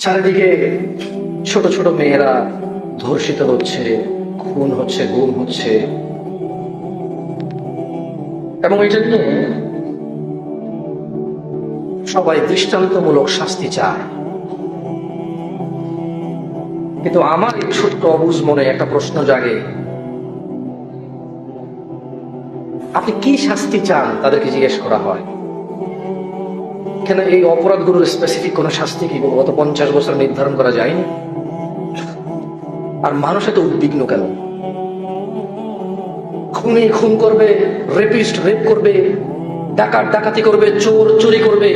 চারিদিকে ছোট ছোট মেয়েরা ধর্ষিত হচ্ছে, খুন হচ্ছে, গুম হচ্ছে, এবং এটা নিয়ে সবাই দৃষ্টান্তমূলক শাস্তি চায়। কিন্তু আমার এই ছোট্ট অবুঝ মনে একটা প্রশ্ন জাগে, আপনি কি শাস্তি চান তাদেরকে জিজ্ঞেস করা হয়। কেন এই অপরাধগুলোর স্পেসিফিক কোন শাস্তি কি গত 50 বছর নির্ধারণ করা যায়নি? আর মানুষ এত উদ্বিগ্ন কেন? খুনি খুন করবে, রেপিস্ট রেপ করবে, ডাকাত ডাকাতি করবে, চোর চুরি করবে,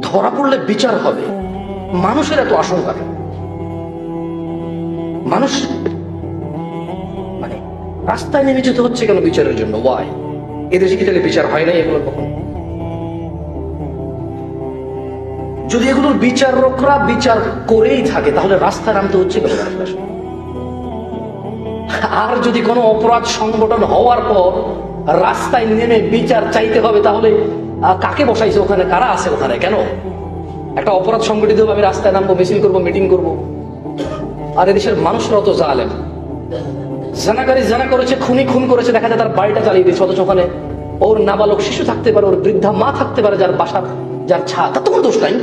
ধরা পড়লে বিচার হবে। মানুষের এত আশঙ্কা কেন? মানুষ মানে রাস্তায় নেমে যেতে হচ্ছে কেন বিচারের জন্য? ওয়াই? এদেশে কি তাহলে বিচার হয় না এগুলো কখন? যদি এগুলোর বিচারকরা বিচার করেই থাকে তাহলে রাস্তায় নামতে হচ্ছে কেন? আর যদি কোনো অপরাধ সংগঠন হওয়ার পর রাস্তায় নেমে বিচার চাইতে হবে, তাহলে কাকে বসাইছে ওখানে? কারা আছে ওখানে? কেন একটা অপরাধ সংগঠিত হবে আমি রাস্তায় নামবো, মিছিল করবো, মিটিং করবো? আর এদেশের মানুষরা তো জালেম। জানাকারী জানা করেছে, খুনি খুন করেছে, দেখা যায় তার বাড়িটা চালিয়ে দিয়েছে, অথচ ওখানে ওর নাবালক শিশু থাকতে পারে, ওর বৃদ্ধা মা থাকতে পারে, যার বাসা, যার ছাদ, তার তো কোনো দোষ নাই,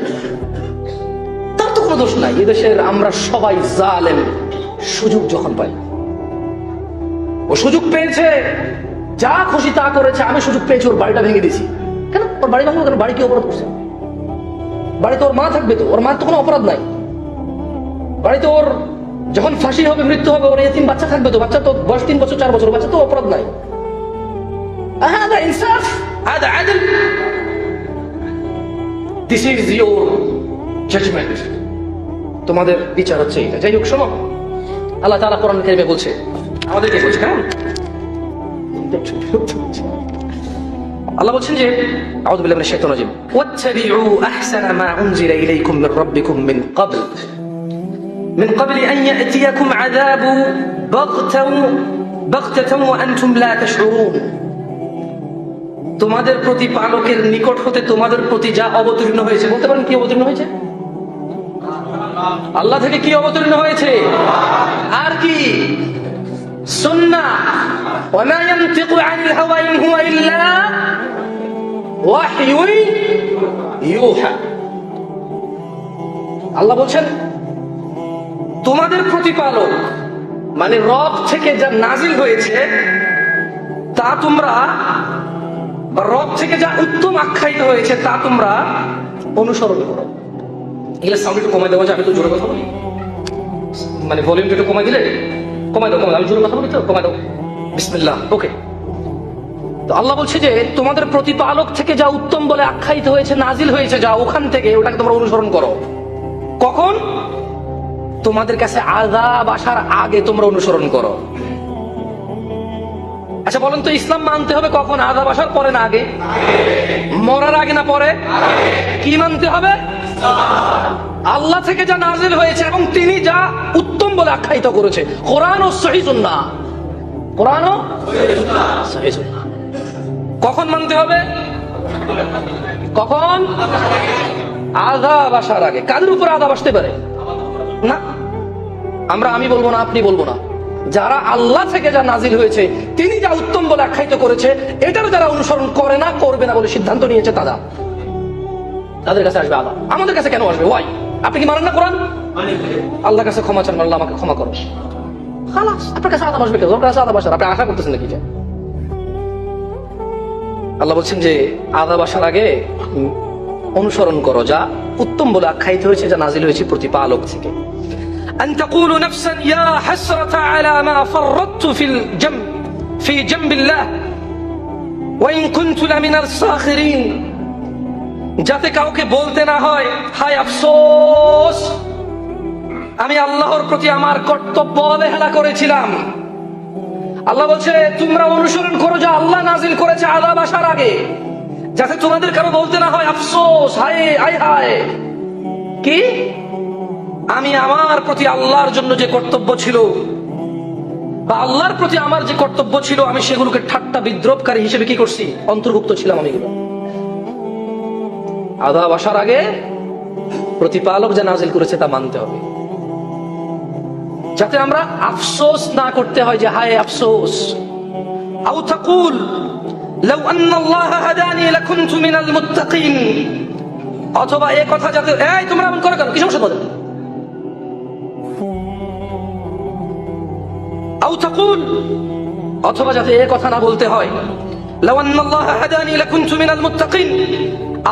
তার তো কোনো দোষ নাই। এদেশের আমরা সবাই জালেম। সুযোগ যখন পাই, ও সুযোগ পেয়েছে, যা খুশি তা করেছে। আমি সুযোগ পেয়েছি, ওর বাড়িটা ভেঙে দিয়েছি। কেন ওর বাড়ি ভাঙবো? কেন? বাড়ি কি অপরাধ করছে? বাড়িতে ওর মা থাকবে, তো ওর মার তো কোনো অপরাধ নাই। বাড়িতে ওর যখন ফাঁসি হবে, মৃত্যু হবে, ওর এতিম বাচ্চা থাকবে, তো বাচ্চা তো বয়স 3 বছর 4 বছর, বাচ্চা তো অপরাধ নাই। هذا إنصاف، هذا عدل. This is your judgment. তোমাদের বিচার হচ্ছে এটা। যাই হোক, শোনো, আল্লাহ তাআলা কোরআন কারীমে বলছে, আমাদেরকে বলছে, কেমন আল্লাহ বলছেন যে আউযু বিল্লাহি মিনাশ শাইতানির রাজীম, ওয়াত্তাবিউ আহসানা মা উনজিলা ইলাইকুম মির রাব্বিকুম মিন ক্বাবলি আন ইয়াতিয়াকুম আযাবু বাগতাতান ওয়া আনতুম লা তাশউরুন। তোমাদের প্রতিপালকের নিকট হতে তোমাদের প্রতি যা অবতীর্ণ হয়েছে, বলতে পারেন কি অবতীর্ণ হয়েছে? আল্লাহ থেকে কি অবতীর্ণ হয়েছে? আর কি? সুন্নাহ। ওয়া মা ইয়ানতিকু আনিল হাওয়া ইন হুয়া ইল্লা ওয়াহয়ুন ইউহা। আল্লাহ বলছেন তোমাদের প্রতিপালক মানে রব থেকে যা নাজিল হয়েছে তা তোমরা, বা রব থেকে যা উত্তম আখ্যায়িত হয়েছে তা তোমরা অনুসরণ করো। এগুলো সাউন্ড একটু কমাই দেওয়া যায়? আমি তো জোরে কথা বলি, মানে ভলিউমটা একটু কমাই দিলে, কমাই দাও, আমি জোরে কথা বলি তো, কমাই দাও। বিসমিল্লাহ। ওকে। তো আল্লাহ বলছে যে তোমাদের প্রতিপালক থেকে যা উত্তম বলে আখ্যায়িত হয়েছে, নাজিল হয়েছে যা, ওখান থেকে ওটাকে তোমরা অনুসরণ করো। কখন? তোমাদের কাছে আযাব আসার আগে তোমরা অনুসরণ করো। আচ্ছা বলেন তো, ইসলাম মানতে হবে কখন? আযাব আসার পরে না আগে? মরার আগে না পরে? কি মানতে হবে? আল্লাহ থেকে যা নাজিল হয়েছে এবং তিনি যা উত্তম বলে আখ্যায়িত করেছে, কোরআন ও সহিহ সুন্নাহ। কোরআন ও সহিহ সুন্নাহ। কখন মানতে হবে? কখন? আযাব আসার আগে। কাদের উপর আযাব আসতে পারে? না, আমি বলবো না, আপনি বলবো না, যারা আল্লাহ থেকে যা নাজিল হয়েছে, তিনি যা উত্তম বলে আখ্যায়িত করেছে, এটার যারা অনুসরণ করে না, করবে না বলে সিদ্ধান্ত নিয়েছে, তাদের কাছে আসবে আযাব। আমাদের কাছে কেন আসবে? ওয়াই? আপনি কি মানেন না কোরআন? আল্লাহর কাছে ক্ষমা চান, আল্লাহ আমাকে ক্ষমা করো, খালাস। আপনার কাছে আযাব আসবে কেন? ওর কাছে আযাব আসার আপনি আশা করতেছেন নাকি? আল্লাহ বলছেন যে আযাব আসার আগে অনুসরণ করো যা উত্তম বলে আখ্যায়িত হয়েছে, যা নাজিল হয়েছে প্রতিপালক থেকে। أن تقول نفسا يا حسرة على ما فرطت في جنب الله وإن كنت لمن الساخرين। যাতে কাউকে বলতে না হয়, হায় আফসোস, আমি আল্লাহর প্রতি আমার কর্তব্য অবহেলা করেছিলাম। আল্লাহ বলছে তোমরা অনুসরণ করো যা আল্লাহ নাজিল করেছে আযাব আসার আগে, যাতে তোমাদের কারো বলতে না হয় আফসোস, হায় হায় হায়। কি? আমি আমার প্রতি আল্লাহর জন্য যে কর্তব্য ছিল, বা আল্লাহর প্রতি আমার যে কর্তব্য ছিল, আমি সেগুলোকে ঠাট্টা বিদ্রোপকারী হিসেবে কি করছি? অন্তর্ভুক্ত ছিলাম আমি। আযাব আসার আগে প্রতিপালক যা নাজিল করেছে তা মানতে হবে, যাতে আমরা আফসোস না করতে হয় যে হায় আফসোস। আও তাকুল লাউ আন্নাল্লাহ হাদানি লাকুনতু মিনাল মুত্তাকিন, অথবা এই কথা যাতে, এই তোমরা এমন করো কেন, কি সমস্যা তোমাদের? আও তাকুল, অথবা যাতে এই কথা না বলতে হয় লাউ আন্নাল্লাহ হাদানি লাকুনতু মিনাল মুত্তাকিন,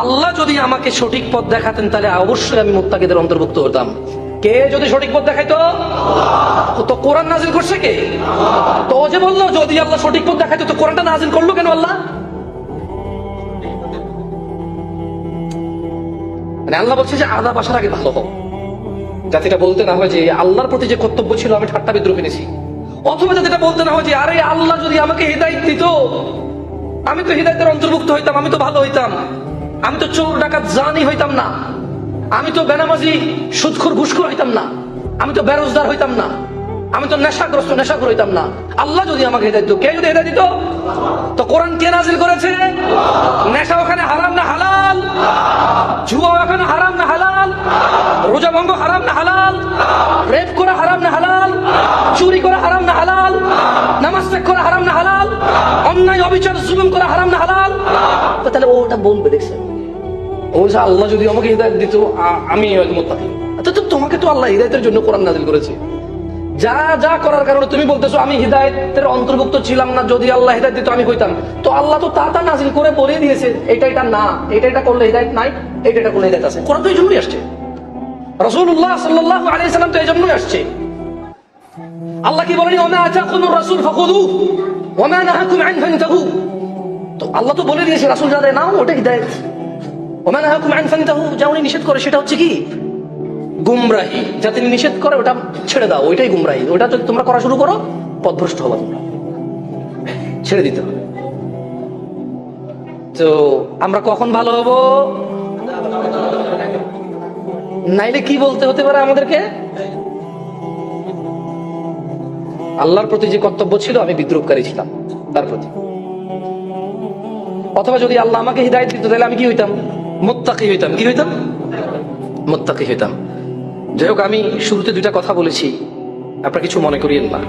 আল্লাহ যদি আমাকে সঠিক পথ দেখাতেন তাহলে অবশ্যই আমি মুত্তাকিদের অন্তর্ভুক্ত হতাম। কে যদি সঠিক পথ দেখাইতো? তো কোরআন নাজিল করছে কে? তো যে বললো যদি আল্লাহ সঠিক পথ দেখাইতো তো কোরআনটা নাজিল করলো কেন আল্লাহ? মানে আল্লাহ বলছে যে আযাব আসার আগে ভালো হোক, যাতে এটা বলতে না হয় যে আল্লাহর প্রতি যে কর্তব্য ছিল আমি ঠাট্টা বিদ্রুপ এনেছি, অথবা যাতে এটা বলতে না হয় যে আরে আল্লাহ যদি আমাকে হিদায়াত দিত আমি তো হিদায়াতের অন্তর্ভুক্ত হইতাম, আমি তো ভালো হইতাম, আমি তো চোর ডাকাত জানি হইতাম না, আমি তো বেনামাজি সুদখোর ঘুষখোর হইতাম না, আমি তো বেরোজগার হইতাম না, আমি তো নেশাগ্রস্ত নেশাখোর হইতাম না। আল্লাহ যদি আমাকে হিদায়াত দিত, কে যদি হিদায়াত দিত? তো কোরআন কে নাজিল করেছে? নেশা ওখানে হারাম না হালাল? জুয়া ওখানে হারাম না হালাল? রোজা ভঙ্গ হারাম না হালাল? রেপ করা হারাম না হালাল? চুরি করা হারাম না হালাল? নামাজ ত্যাগ করা হারাম না হালাল? অন্যায় অবিচার জুলুম করা হারাম না হালাল? তো তাহলে ওটা বলবে, দেখছেন ও যে আল্লাহ যদি আমাকে হিদায়াত দিত আমি মুত্তাকি। আচ্ছা, তো তোমাকে তো আল্লাহ হিদায়াতের জন্য কোরআন নাজিল করেছে, যা যা করার কারণে তুমি বলতেছো আমি হিদায়াতের অন্তর্ভুক্ত ছিলাম না, যদি আল্লাহ হিদায়াত দিত আমি হইতাম। তো আল্লাহ তো তা নাজিল করে বলে দিয়েছে এটা এটা না, এটা করলে হিদায়াত নাই, এটা করলে হিদায়াত আছে। কোরআন তো এই জন্যই আসছে, রাসূলুল্লাহ সাল্লাল্লাহু আলাইহি সাল্লাম তো এই জন্যই আসছে। আল্লাহ কি বলেন ওয়া মা আতাকুমুর রাসূল ফাখুযু ওয়া মা নাহাকুম আনহু ফান্তাহু। তো আল্লাহ তো বলে দিয়েছে রাসূল যা দেয় নাও ওটা হিদায়াত, ওয়া মা নাহাকুম আনহু ফান্তাহু, যা উনি নিষেধ করে সেটা হচ্ছে কি গুমরাহি, যা তিনি নিষেধ করে ওটা ছেড়ে দাও, ওইটাই গুমরাহি। ওটা যদি তোমরা করা শুরু করো পথভ্রষ্ট হবা, তোমরা ছেড়ে দিতে হবে। তো আমরা কখন ভালো হব? নাইলে কি বলতে হতে পারে আমাদেরকে? আল্লাহর প্রতি যে কর্তব্য ছিল আমি বিদ্রুপকারী ছিলাম তার প্রতি, অথবা যদি আল্লাহ আমাকে হিদায়াত দিত তাহলে আমি কি হইতাম? মুত্তাকি হইতাম। কি হইতাম? মুত্তাকি হইতাম। যাই হোক, আমি শুরুতে দুইটা কথা বলেছি, আপনারা কিছু মনে করিয়েন না,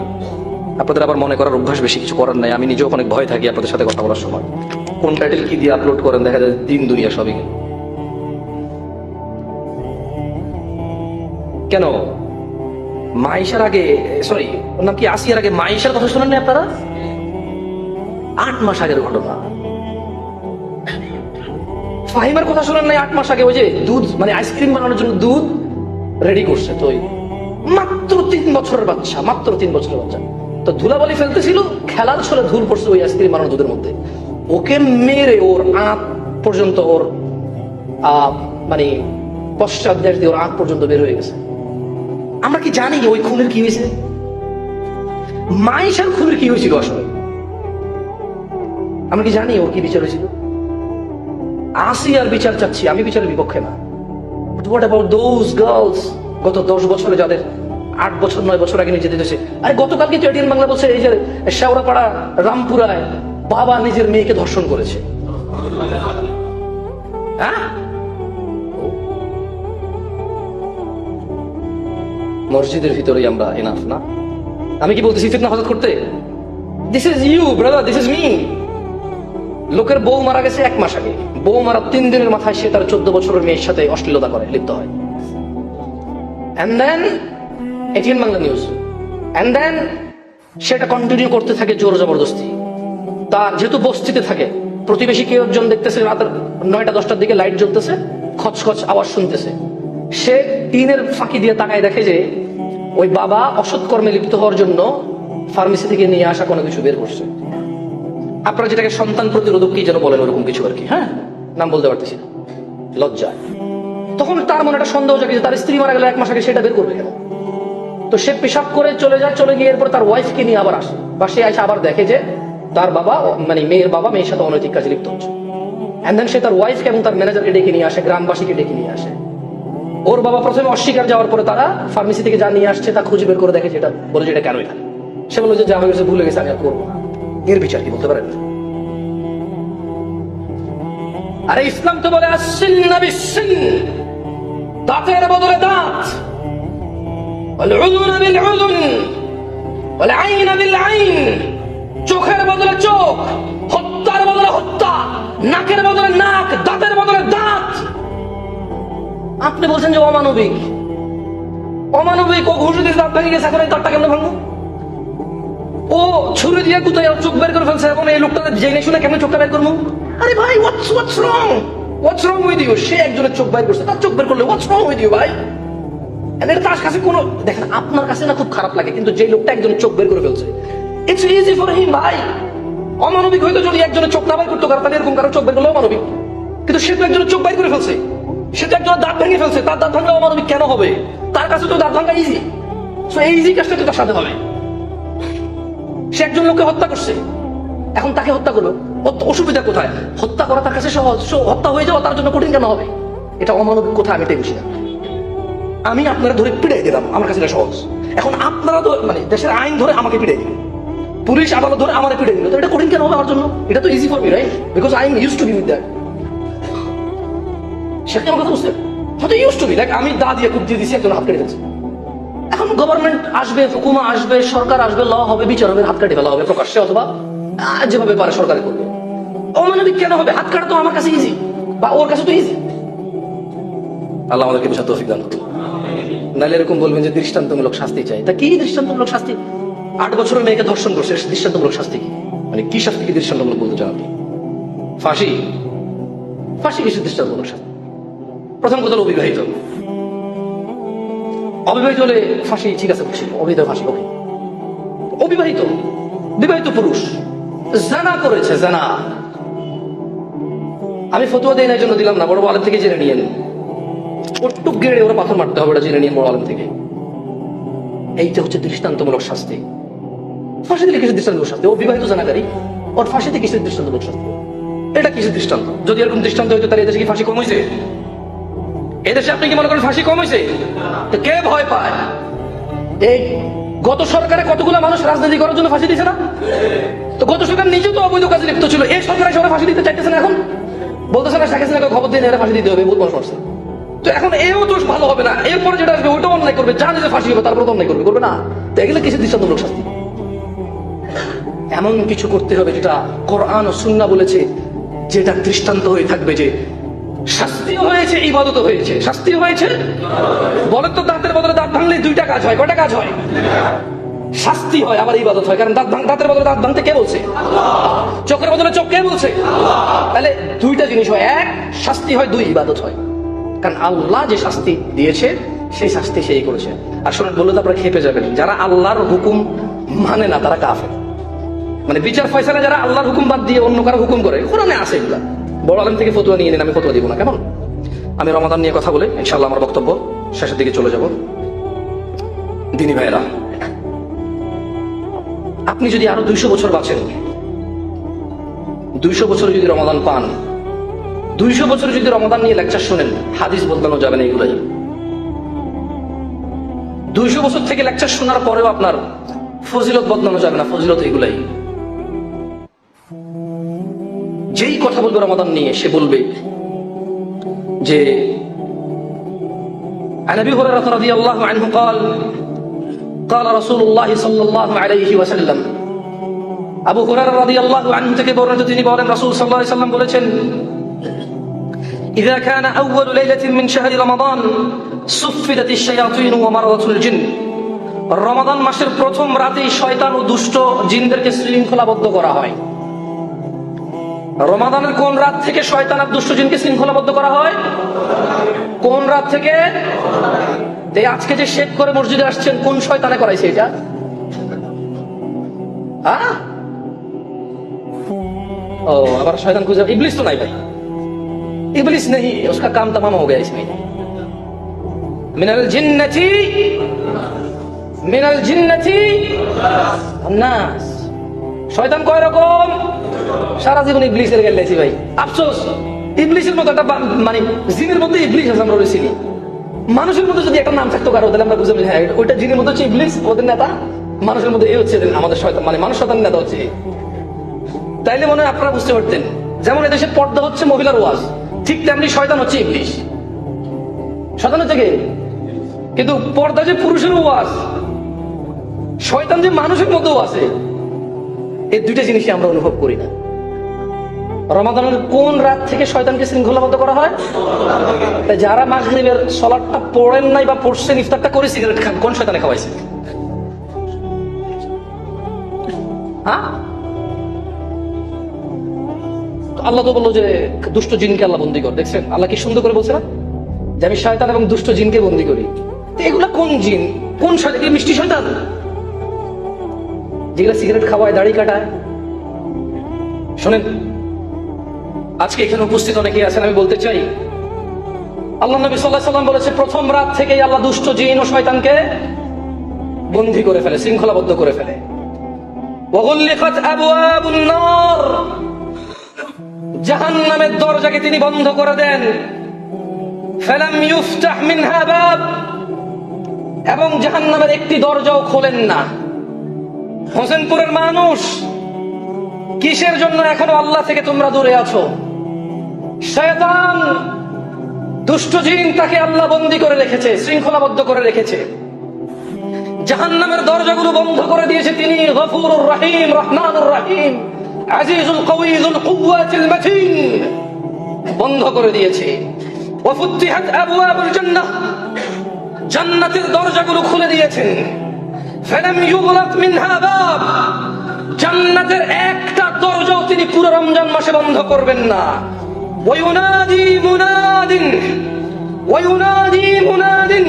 আপনাদের আবার মনে করার অভ্যাস বেশি, কিছু করার নাই। আমি নিজেও অনেক ভয় থাকি আপনাদের সাথে কথা বলার সময়, কোন টাইটেল কি দিয়ে আপলোড করেন, দেখা যায় দিন দুনিয়া সবই। কেন মাইশার আগে, সরি ওর নাম কি, আসিয়ার আগে মাইশার কথা শোনেন না আপনারা? 8 মাস আগের ঘটনা। ফাহিমার কথা শোনেন নাই? 8 মাস আগে ওই যে দুধ, মানে আইসক্রিম বানানোর জন্য দুধ রেডি করছে, তো মাত্র 3 বছরের বাচ্চা, মাত্র 3 বছরের বাচ্চা, তো ধুলাবালি ফেলতেছিল, খেলার ছলে ধুল পড়ছে ওই আইসক্রিম বানানোর দুধের মধ্যে, ওকে মেরে ওর আঁত পর্যন্ত, ওর মানে পশ্চাৎ দেশ দিয়ে ওর আঁত পর্যন্ত বের হয়ে গেছে। আমরা কি জানি ওই খুনের কি হয়েছে? মাইশার খুনের কি হয়েছিল আসলে আমরা কি জানি? ওর কি বিচার হয়েছিল? আসিয়ার বিচার চাচ্ছি, আমি বিচারের বিপক্ষে না। What about those girls গত 10 বছরে যাদের 8 বছর 9 বছর আগে নিচে দিতেছে? আরে গতকালকে তো এটিএন বাংলা বলছে এই যে শেওড়াপাড়া রামপুরায় বাবা নিজের মেয়েকে ধর্ষণ করেছে। হ্যাঁ, মসজিদের ভিতরেই আমরা এনাফ না? আমি কি বলতেছি ফিতনা ফাসাদ করতে? This is you brother, this is me. লোকের বউ মারা গেছে 1 মাস আগে, বউ মারা 3 দিনের মাথায় সে তার 14 বছরের মেয়ের সাথে অশ্লীলতা করে, লিপ্ত হয়। And then ATN Bangla news, and then সেটা কন্টিনিউ করতে থাকে জোর জবরদস্তি। তার যেহেতু বস্তিতে থাকে, প্রতিবেশী কেউ একজন দেখতেছে রাত 9টা 10টার দিকে লাইট জ্বলতেছে, খচখচ আওয়াজ শুনতেছে, সে টিনের ফাঁকি দিয়ে তাকায় দেখে যে ওই বাবা অসৎ কর্মে লিপ্ত হওয়ার জন্য ফার্মেসি থেকে নিয়ে আসা কোনো কিছু বের করছে। আপনারা যেটাকে সন্তান প্রতিরোধক কি যেন বলেন, ওরকম কিছু আর কি, হ্যাঁ, নাম বলতে পারতেছি না, লজ্জায়। তখন তার মনে একটা সন্দেহ জাগে যে তার স্ত্রী মারা গেলে 1 মাস আগে সেটা বের করবে কেন? তো সে পেশাব করে চলে যায়, চলে গিয়ে এরপর তার ওয়াইফকে নিয়ে আবার আসে, বা সে এসে আবার দেখে যে তার বাবা, মানে মেয়ের বাবা মেয়ের সাথে অনৈতিক কাজে লিপ্ত হচ্ছে। এন্ড দেন সে তার ওয়াইফকে এবং তার ম্যানেজারকে ডেকে নিয়ে আসে, গ্রামবাসীকে ডেকে নিয়ে আসে। ওর বাবা প্রথমে অস্বীকার, যাওয়ার পরে তারা ফার্মেসি থেকে যা নিয়ে আসছে তা খুঁজে বের করে দেখে যেটা বলে যে এটা কেন এখানে। সে বলে যে যা হয়ে গেছে, ভুলে গেছে, আমি আর করবো না। এর বিচার কি বলতে পারেন? আরে ইসলাম তো বলে আসছেন না বিশ্বন, দাঁতের বদলে দাঁত, والعذن بالعذن والعين بالعين, চোখের বদলে চোখ, হত্যার বদলে হত্যা, নাকের বদলে নাক, দাঁতের বদলে দাঁত। আপনি বলছেন যে অমানবিক, অমানবিক। ও ঘুষি দিয়ে দাঁত ভেঙে গেছে, এখন এই দাঁতটা কেমনে ভাঙবো? ও ছুরি দিয়ে কোথায় চোখ বের করে ফেলছে, এখন এই লোকটা জেনে শুনে কেমনে চোখটা বের করবো? আরে ভাই, what's wrong with you? সে একজনের চোখ বের করছে, তার চোখ বের করলে what's wrong with you ভাই? এটা তার কাছে কোনো, দেখেন আপনার কাছে না খুব খারাপ লাগে, কিন্তু যে লোকটা একজনের চোখ বের করে ফেলছে, ইটস ইজি ফর হিম ভাই। অমানবিক হয়তো যদি একজনের চোখ না বের করতে পারে, তাহলে এরকম কারো চোখ বের করলে অমানবিক। কিন্তু সে তো একজনের চোখ বের করে ফেলছে, সে তো একজনের দাঁত ভেঙে ফেলছে, তার দাঁত ভাঙলে অমানবিক কেন হবে? তার কাছে তো দাঁত ভাঙা ইজি, সো এই ইজি কাজটা তো তার সাথে হবে। সে একজন লোককে হত্যা করছে, এখন তাকে হত্যা করলো, অসুবিধা কোথায়? হত্যা করা তার কাছে সহজ, হত্যা হয়ে যাওয়া তার জন্য কঠিন কেন হবে? এটা অমানবিক কোথায়? আমি এটাই বুঝি না। আমি আপনারা ধরে পিড়াই দিলাম, আমার কাছে এটা সহজ। এখন আপনারা তো মানে দেশের আইন ধরে আমাকে পিড়াই দিলেন, পুলিশ আদালত ধরে আমার পিড়াই দিল, তো এটা কঠিন কেন হবে আমার জন্য? এটা তো easy for me, right? Because I am used to B with that. সেটা আমার কথা বুঝতে হয়তো ইউজড টু বি, লাইক আমি দা দিয়ে কুপ দিয়ে দিচ্ছি, একজন হাত কেটে ফেলছে। এখন গভর্নমেন্ট আসবে, হুকুমা আসবে, সরকার আসবে, ল হবে, বিচার হবে, হাত কাটে ফেলা হবে প্রকাশ্যে, অথবা যেভাবে পারে সরকারে করবে। অমানবিক কেন হবে? হাত কাটা তো আমার কাছে ইজি, বা ওর কাছে তো ইজি। আল্লাহ আমাদেরকে বিষয় তৌফিক দান করুন। নাহলে এরকম বলবেন যে দৃষ্টান্তমূলক শাস্তি চাই। তা কি দৃষ্টান্তমূলক শাস্তি? 8 বছরের মেয়েকে ধর্ষণ করছে, দৃষ্টান্তমূলক শাস্তি কি? মানে কি শাস্তি কি দৃষ্টান্তমূলক বলতে চান আপনি? ফাঁসি? ফাঁসি কিছু দৃষ্টান্তমূলক শাস্তি? প্রথম কথা, অবিবাহিত। অবিবাহিত হলে ফাঁসি ঠিক আছে, বুঝছি, অবৈধ ফাঁসি ওকে। অবিবাহিত, বিবাহিত পুরুষ জানা করেছে, জানা। আমি ফতোয়া দেই না জন্য দিলাম না, বড় আলেম থেকে জেনে নিয়ে নেন। ওটুক গেড়ে ওরা পাথর মারতে হবে, ওটা জেনে নিয়ে বড় আলেম থেকে। এইটা হচ্ছে দৃষ্টান্তমূলক শাস্তি। ফাঁসি দিলে কিসের দৃষ্টান্তমূলক শাস্তি? ও বিবাহিত জানাকারী, ওর ফাঁসিতে কিসের দৃষ্টান্তমূলক শাস্তি? এটা কিসের দৃষ্টান্ত? যদি এরকম দৃষ্টান্ত হইতো তাহলে এদেশে কি ফাঁসি কম হয়েছে? এদেশে আপনি কি মনে করেন ফাঁসি কম হয়েছে? তো কে ভয় পায়? এই গত সরকারে কতগুলো মানুষ রাজনীতি করার জন্য ফাঁসি দিয়েছে না? তো গত সরকার নিজে তো অবৈধ কাজে লিপ্ত ছিল, এই সরকারে সবাই ফাঁসি দিতে চাইতেছে না। এখন বলতেছে না শেখ হাসিনাকে খবর দিয়ে এরা ফাঁসি দিতে হবে, বহুত মানুষ মরছে। তো এখন এও দোষ ভালো হবে না, এরপরে যেটা আসবে ওইটাও অন্যায় করবে, জানে যে ফাঁসি হবে তারপরে তো অন্যায় করবে না। তো এগুলো কিসের দৃষ্টান্তমূলক শাস্তি? এমন কিছু করতে হবে যেটা কোরআন ও সুন্নাহ বলেছে, যেটা দৃষ্টান্ত হয়ে থাকবে যে শাস্তিও হয়েছে, ইবাদতও হয়েছে। শাস্তিও হয়েছে, বলেন তো, দাঁতের বদলে দাঁত ভাঙলে 2টা কাজ হয়, কয়টা কাজ হয়? শাস্তি হয়, আবার ইবাদত হয়। কারণ দাঁতের বদলে দাঁত ভাঙতে কে বলছে? চোখের বদলে চোখ কে বলছে? তাহলে 2টা জিনিস হয়, 1 শাস্তি হয়, 2 ইবাদত হয়। কারণ আল্লাহ যে শাস্তি দিয়েছে সেই শাস্তি সেই করেছে। আর শোনেন, বললে তো আপনারা খেপে যাবেন, যারা আল্লাহর হুকুম মানে না তারা কাফের। মানে বিচার ফয়সালা যারা আল্লাহর হুকুম বাদ দিয়ে অন্য কারো হুকুম করে, কোরআনে আছে এগুলা। বড় আলেম থেকে ফতোয়া নিয়ে নেন, আমি ফতোয়া দিব না, কেমন? আমি রমাদান নিয়ে কথা বলে ইনশাআল্লাহ আমার বক্তব্য শেষের দিকে চলে যাব। দিনী ভাইরা, আপনি যদি আরো 200 বছর বাঁচেন, 200 বছর যদি রমাদান পান, 200 বছর যদি রমাদান নিয়ে লেকচার শোনেন, হাদিস বদলানো যাবে না এগুলাই। 200 বছর থেকে লেকচার শোনার পরেও আপনার ফজিলত বদলানো যাবে না, ফজিলত এগুলাই। যেই কথা বলবে রমাদান নিয়ে, সে বলবে যে عن ابي هريره رضي الله عنه قال قال رسول الله صلى الله عليه وسلم, আবু হুরায়রা রাদিয়াল্লাহু আনহু থেকে বর্ণিত, তিনি বলেন রাসূল সাল্লাল্লাহু আলাইহি ওয়াসাল্লাম বলেছেন, اذا كان اول ليله من شهر رمضان صفدت الشياطين ومرضت الجن, রমাদান মাসের প্রথম রাতেই শয়তান ও দুষ্ট জিনদেরকে শৃঙ্খলাবদ্ধ করা হয়। রমাদানের কোন রাত থেকে শয়তান আর দুষ্ট জিনকে শৃঙ্খলাবদ্ধ করা হয়? কোন রাত থেকে? আজকে যে শেভ করে মসজিদে আসছেন, কোন শয়তানে করাইছে এটা? ও আবার শয়তান খুঁজে, ইবলিস তো নাই ভাই, ইবলিস नहीं, उसका काम तमाम हो गया इसमें। মিনাল জিন্নাতি নাস, শয়তান কয় রকম? সারা জীবন ইবলিসের গেলেছি ভাই, আফসোস। ইবলিসের মতো একটা মানে জিনের মধ্যে ইবলিস আছে, আমরা চিনি। মানুষের মধ্যে যদি একটা নাম থাকতো কারো, তাহলে আমরা বুঝে হ্যাঁ ওইটা জিনের মধ্যে হচ্ছে ইবলিস, ওদের নেতা। মানুষের মধ্যে এই হচ্ছে আমাদের শয়তান, মানে মানুষ শয়তান নেতা হচ্ছে। তাইলে মনে হয় আপনারা বুঝতে পারতেন, যেমন এদেশে পর্দা হচ্ছে মহিলার ওয়াজ, ঠিক তেমনি শয়তান হচ্ছে ইবলিস। শয়তান হচ্ছে কে? কিন্তু পর্দা যে পুরুষেরও আছে, শয়তান যে মানুষের মধ্যেও আছে, এই দুইটা জিনিসই আমরা অনুভব করি না। রমাদানের কোন রাত থেকে শয়তানকে শৃঙ্খলাবদ্ধ করা হয়? তাই যারা মাগরিবের সালাতটা পড়েন নাই বা পড়ছেন, ইফতারটা করে সিগারেট খান, কোন শয়তানে খাওয়াইছে? হ্যাঁ, আল্লাহ তো বললো যে দুষ্ট জিনকে আল্লাহ বন্দী কর। দেখছেন আল্লাহ কি সুন্দর করে বলছে না যে আমি শয়তান এবং দুষ্ট জিনকে বন্দী করি। তো এগুলা কোন জিন, কোন শয়তান? মিষ্টি শয়তান যেগুলা সিগারেট খাওয়ায়, দাড়ি কাটায়। শোনেন, আজকে এখানে উপস্থিত অনেকেই আছেন, আমি বলতে চাই আল্লাহ নবী সাল্লাল্লাহু আলাইহি ওয়াসাল্লাম বলেছে প্রথম রাত থেকেই আল্লাহ দুষ্ট জিন ও শয়তানকে বন্দী করে ফেলে, শৃঙ্খলাবদ্ধ করে ফেলে। ওয়াগুল্লিকাত আবওয়াবুন নার, জাহান্নামের দরজাকে তিনি বন্ধ করে দেন। ফালাম ইফতাহ মিনহা বাব, এবং জাহান্নামের একটি দরজাও খোলেন না। হোসেনপুরের মানুষ, কিসের জন্য এখনো আল্লাহ থেকে তোমরা দূরে আছো? শয়তান, দুষ্ট জিন তাকে আল্লাহ বন্দী করে রেখেছে, শৃঙ্খলাবদ্ধ করে রেখেছে। জাহান্নামের দরজাগুলো বন্ধ করে দিয়েছে তিনি। গফুরুর রহিম, রহমানুর রহিম, আজিজুল কওয়িজুল কুওয়াতিল মাতিন, বন্ধ করে দিয়েছে। ওয়া ফুতিহাত আবওয়াবুল জান্নাহ, জান্নাতের দরজাগুলো খুলে দিয়েছেন। ফালাম ইউগলাক মিনহা বাব, জান্নাতের একটা দরজাও তিনি পুরো রমজান মাসে বন্ধ করবেন না। ওয়া ইউনাদি মুনাদিন, ওয়া ইউনাদি মুনাদিন,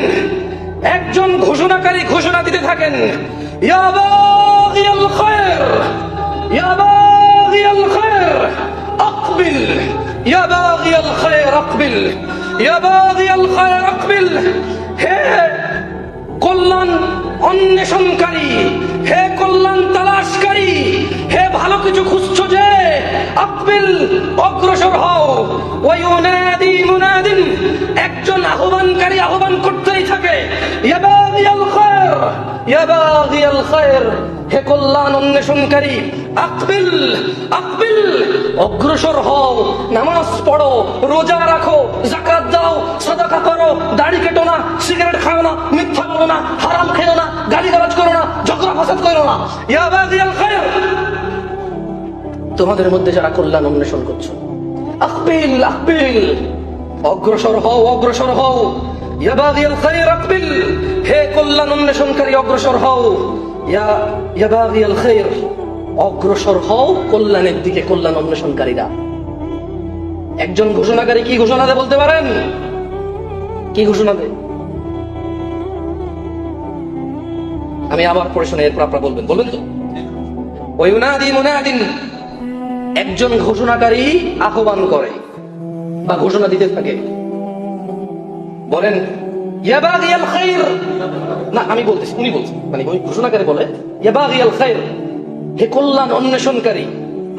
একজন ঘোষণাকারী ঘোষণা দিতে থাকেন, ইয়া বাগিয়াল খায়র, ইয়া বাগিয়াল খায়র আকবিল, ইয়া বাগিয়াল খায়র আকবিল, ইয়া বাগিয়াল খায়র আকবিল। হে কল্যাণ অন্বেষণকারী, হে কল্যাণ তালাশকারী, হে ভালো কিছু খুঁজছো যে, আকবিল, অগ্রসর হও। ওয়া ইউনাদি মুনাদিন, একজন আহ্বানকারী আহ্বান করতেই থাকে, ইয়া বাগিয়াল খায়র, ইয়া বাগিয়াল খায়র, হে কল্যাণ অন্বেষণকারী, আকবিল, আকবিল, অগ্রসর হও। নামাজ পড়ো, রোজা রাখো, যাকাত দাও, সাদাকা করো, দাড়ি কেটো না, সিগারেট খাও না, মিথ্যা বলো না, হারাম খেও না, গালিগালাজ করো না, ঝগড়া ফাসাদ করো না। ইয়া বাগিয়াল খায়র, তোমাদের মধ্যে যারা কল্যাণ অন্বেষণ করছো, আকবিল, আকবিল, অগ্রসর হও, অগ্রসর হও। ইয়া বাগিয়াল খায়র আকবিল, হে কল্যাণ অন্বেষণকারী অগ্রসর হও। ইয়া বাগিয়াল খায়র, অগ্রসর হও কল্যাণের দিকে, কল্যাণ অন্বেষণকারীরা। একজন ঘোষণাকারী কি ঘোষণা দেয় বলতে পারেন? কি ঘোষণা দেয়? আমি আবার পড়ে শুনে এরপর আপনারা বলবেন, বলবেন তো? ওয়া ইউনাদি মুনাদিন, একজন ঘোষণাকারী আহ্বান করে বা ঘোষণা দিতে থাকে। বলেন, ইয়া বাগিয়াল খায়র, না আমি বলতেছি, উনি বলছেন, মানে ওই ঘোষণাকারী বলে, ইয়া বাগিয়াল খায়র, হে কল্যাণ অন্বেষণকারী,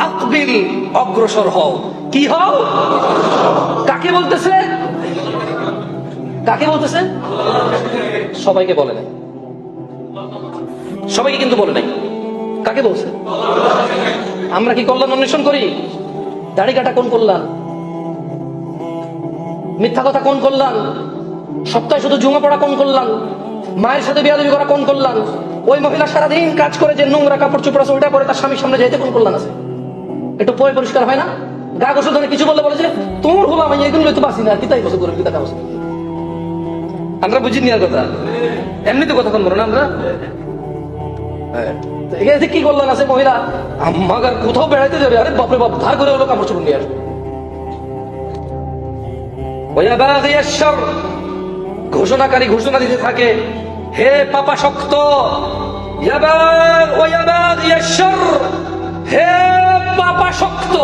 আকবিল, অগ্রসর হও। কি হও? কাকে বলতেছে? কাকে বলতেছে? সবাইকে বলে নাই, সবাইকে কিন্তু বলে নাই। কাকে বলছে? আমরা কি কল্যাণ অন্বেষণ করি? দাড়ি কাটা কোন কল্যাণ? মিথ্যা কথা কোন কল্যাণ? সপ্তাহে শুধু জুমা পড়া কোন কল্যাণ? মায়ের সাথে বিয়াদবি করা কোন কল্যাণ? ওই মহিলা সারাদিন কাজ করে যে নোংরা কাপড় চোপড় আছে ওইটা পরে তার স্বামীর সামনে যাইতে কোন কল্যাণ আছে? একটু পয় পরিষ্কার হয় না? গা গোসল ধরে কিছু বললে বলে যে তোর হলো আমি এগুলো তো বাসি না, কিতাই গোসল করবি, কিতা খাওয়া। আমরা বুঝি নেওয়ার কথা, এমনি তো কথা কোন বলো না আমরা। এখানে কি কল্যাণ আছে? মহিলা আমাকে কোথাও বেড়াইতে যাবে, আরে বাপরে বাপ, ধার করে হলো কাপড় চোপড় নিয়ে আসবে। ঘোষণাকারী ঘোষণা দিতে থাকে, হে পাপা শক্ত, হে পাপা শক্ত,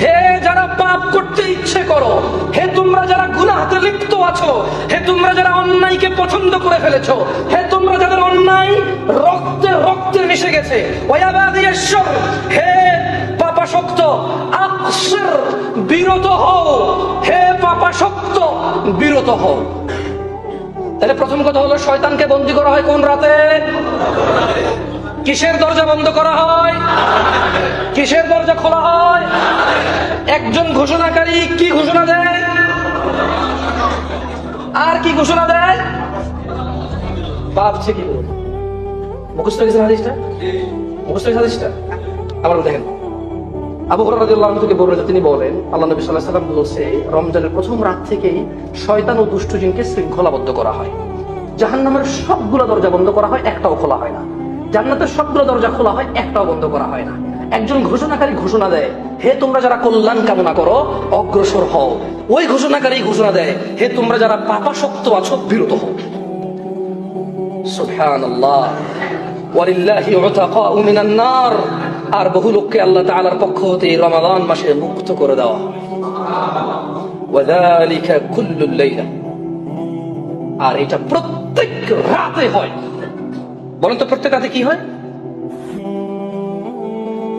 হে যারা পাপ করতে ইচ্ছে করো, হে তোমরা যারা গুনাহতে লিপ্ত আছো, হে তোমরা যারা অন্যায়কে পছন্দ করে ফেলেছো, হে তোমরা যাদের অন্যায় রক্তে রক্তে মিশে গেছে, হে পাপা শক্ত, আকসির, বিরত হও, হে পাপা শক্ত, বিরত হও। তাহলে প্রথম কথা হলো শয়তানকে বন্দী করা হয় কোন রাতে? কিসের দরজা বন্ধ করা হয়? কিসের দরজা খোলা হয়? একজন ঘোষণাকারী কি ঘোষণা দেয়? আর কি ঘোষণা দেয়? ভাবছে কি বলবো, মুখস্থ হয়ে গেছে হাদিসটা, মুখস্থ হয়ে গেছে হাদিসটা। আবার দেখেন, আবু হুরায়রা রাদিয়াল্লাহু আনহু থেকে বর্ণিত, তিনি বলেন আল্লাহ নবী সাল্লাল্লাহু আলাইহি ওয়াসাল্লাম বলেছে, রমজানের প্রথম রাত থেকেই শয়তান ও দুষ্ট জিনকে শৃঙ্খলাবদ্ধ করা হয়। জাহান্নামের সবগুলো দরজা বন্ধ করা হয়, একটাও খোলা হয় না। জান্নাতের সবগুলো দরজা খোলা হয়, একটাও বন্ধ করা হয় না। একজন ঘোষণাকারী ঘোষণা দেয়, হে তোমরা যারা কল্যাণ কামনা করো অগ্রসর হও। ওই ঘোষণাকারী ঘোষণা দেয়, হে তোমরা যারা পাপাসক্ত আছো বিরত হও। সুবহানাল্লাহ। ওয়ালিল্লাহি উতাকাউ মিনান নার। আর বহু লোককে আল্লাহ তাআলার পক্ষ হতে রমাদান মাসে মুক্ত করে দেওয়া। ওয়াযালিকা কুল্লুল লাইলা। আর এটা প্রত্যেক রাতে হয়। বলেন তো প্রত্যেক রাতে কি হয়?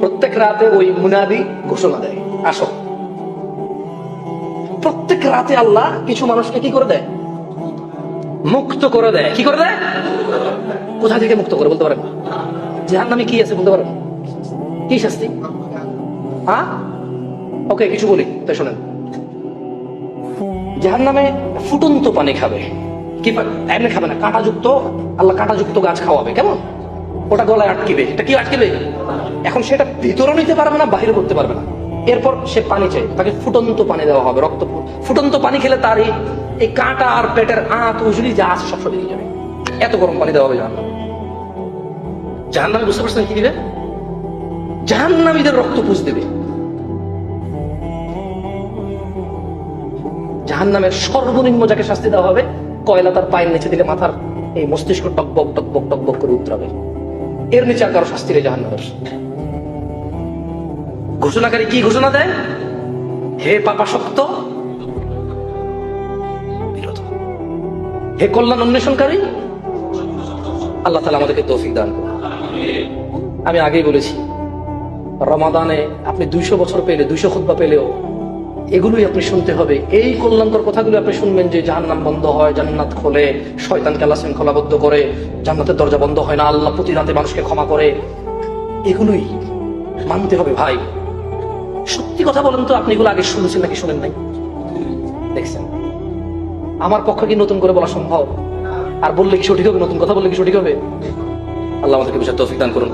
প্রত্যেক রাতে ওই মুনাদি ঘোষণা দেয়, আসো। প্রত্যেক রাতে আল্লাহ কিছু মানুষকে কি করে দেয়? মুক্ত করে দেয়। কি করে দেয়? কোথা থেকে মুক্ত করে বলতে পারেন? জাহান্নামে কি আছে বলতে পারেন? কি শাস্তি? হ্যাঁ, ওকে কিছু বলি তাই শোনেন। জাহান্নামে ফুটন্ত পানি খাবে। কি এমনি খাবে না, কাঁটাযুক্ত, আল্লাহ কাঁটাযুক্ত গাছ খাওয়াবে। কেমন? ওটা গলায় আটকিবে। এটা কি আটকিবে? এখন সেটা ভিতরে নিতে পারবে না, বাহিরে করতে পারবে না। এরপর সে পানি চাই, তাকে ফুটন্ত পানি দেওয়া হবে। রক্ত ফুটন্ত পানি খেলে তার এই কাঁটা আর পেটের আঁত উজলি যা আছে সব সরে যাবে। এত গরম পানি দেওয়া হবে জাহান্নামে। জাহান্নামে বুঝতে পারছেন কি দিবে? জাহান্নামীদের রক্ত পুষ দেবে। জাহান্নামের সর্বনিম্ন যাকে শাস্তি দেওয়া হবে, কয়লা তার পায়ের নিচে দিলে মাথার এই মস্তিষ্ক টকবক টকবক টকবক করে উতরাবে। এর নিচে আর কারো শাস্তি নেই জাহান্নামের। ঘোষণাকারী কি ঘোষণা দেয়? হে পাপাসক্ত বিরত, হে কল্যাণ অন্বেষণকারী। আল্লাহ তাআলা আমাদেরকে তৌফিক দান করুন। আমি আগেই বলেছি, রমাদানে আপনি 200 বছর পেলে, 200 খুতবা পেলেও এগুলোই আপনি শুনতে হবে। এই কল্যাণকর কথাগুলো আপনি শুনবেন যে জাহান্নাম বন্ধ হয়, জান্নাত খোলে, শয়তানকে আল্লাহ শৃঙ্খলাবদ্ধ করে, জান্নাতের দরজা বন্ধ হয় না, আল্লাহ প্রতি রাতে মানুষকে ক্ষমা করে। এগুলোই মানতে হবে ভাই। সত্যি কথা বলেন তো, আপনি এগুলো আগে শুনেছেন নাকি শুনেন নাই? দেখছেন? আমার পক্ষে কি নতুন করে বলা সম্ভব? আর বললে কি সঠিক হবে? নতুন কথা বললে কি সঠিক হবে? আল্লাহ আমাদেরকে বুঝার তৌফিক দান করুন।